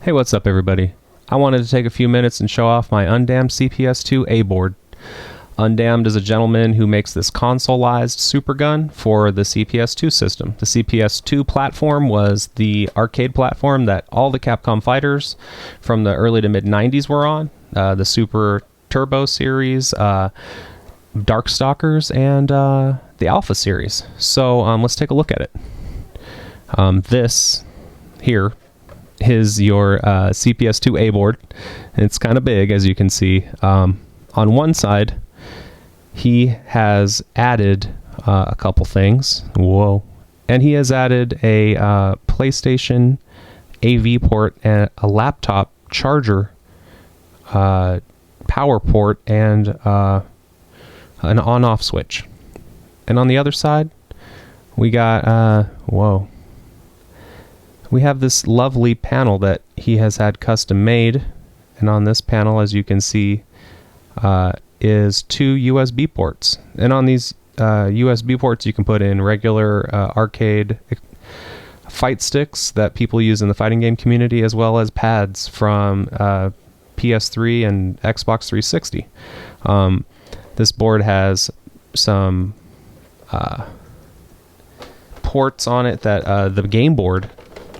Hey, what's up everybody? I wanted to take a few minutes and show off my undamned CPS-2 A Board. Undamned is a gentleman who makes this consolized Supergun for the CPS-2 system. The CPS-2 platform was the arcade platform that all the Capcom fighters from the early to mid-90s were on. The Super Turbo series, Darkstalkers, and the Alpha series. So let's take a look at it. This here is your CPS-2 A board. It's kind of big, as you can see. On one side, he has added a couple things. Whoa. And he has added a PlayStation AV port and a laptop charger power port and an on-off switch. And on the other side, we got, whoa. We have this lovely panel that he has had custom made, and on this panel, as you can see, is two USB ports. And on these USB ports, you can put in regular arcade fight sticks that people use in the fighting game community, as well as pads from PS3 and Xbox 360. This board has some ports on it that the game board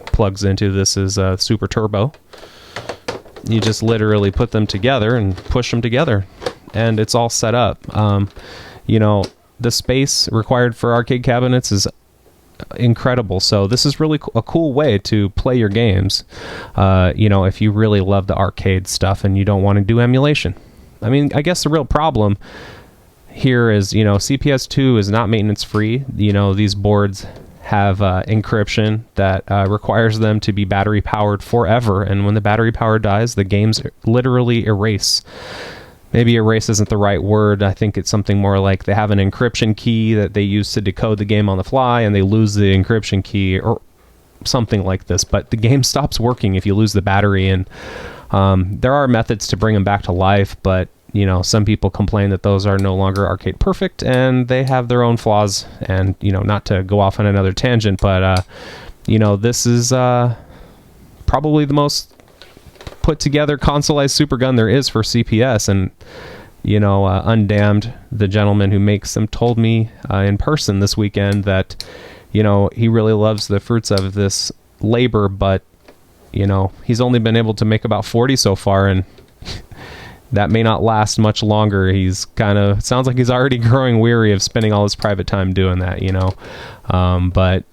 plugs into. This is Super Turbo. You just literally put them together and push them together, and it's all set up. You know, the space required for arcade cabinets is incredible, so this is really a cool way to play your games, you know, if you really love the arcade stuff and you don't want to do emulation. I mean, I guess the real problem here is, you know, CPS-2 is not maintenance free. You know, these boards have encryption that requires them to be battery powered forever, and when the battery power dies, the games literally erase. Maybe erase isn't the right word. I think it's something more like they have an encryption key that they use to decode the game on the fly, and they lose the encryption key or something like this, but the game stops working if you lose the battery. And there are methods to bring them back to life, but you know, some people complain that those are no longer arcade perfect, and they have their own flaws. And, you know, not to go off on another tangent, but, you know, this is probably the most put together consolized Supergun there is for CPS. And, you know, Undamned, the gentleman who makes them, told me in person this weekend that, you know, he really loves the fruits of this labor, but, you know, he's only been able to make about 40 so far, and that may not last much longer. He's kind of, sounds like he's already growing weary of spending all his private time doing that, you know. But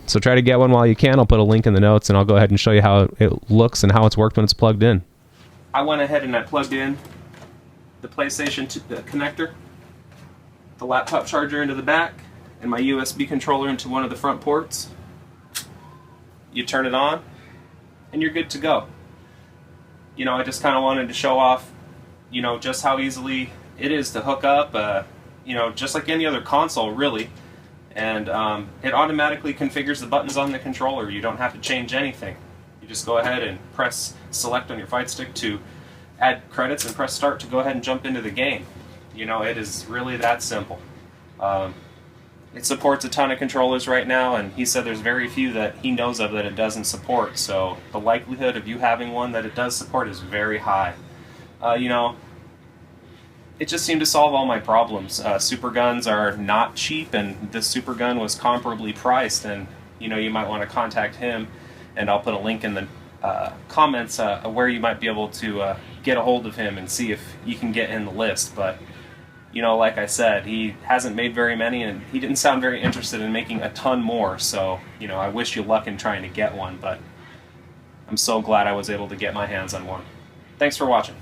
so try to get one while you can. I'll put a link in the notes, and I'll go ahead and show you how it looks and how it's worked when it's plugged in. I went ahead and I plugged in the PlayStation connector, the laptop charger into the back, and my USB controller into one of the front ports. You turn it on, and you're good to go. You know, I just kind of wanted to show off, you know, just how easily it is to hook up, you know, just like any other console, really. And it automatically configures the buttons on the controller. You don't have to change anything. You just go ahead and press select on your fight stick to add credits and press start to go ahead and jump into the game. You know, it is really that simple. It supports a ton of controllers right now, and he said there's very few that he knows of that it doesn't support, so the likelihood of you having one that it does support is very high. You know, it just seemed to solve all my problems. Superguns are not cheap, and this Supergun was comparably priced, and you know, you might want to contact him, and I'll put a link in the comments where you might be able to get a hold of him and see if you can get in the list. But you know, like I said, he hasn't made very many, and he didn't sound very interested in making a ton more, so you know, I wish you luck in trying to get one, but I'm so glad I was able to get my hands on one. Thanks for watching.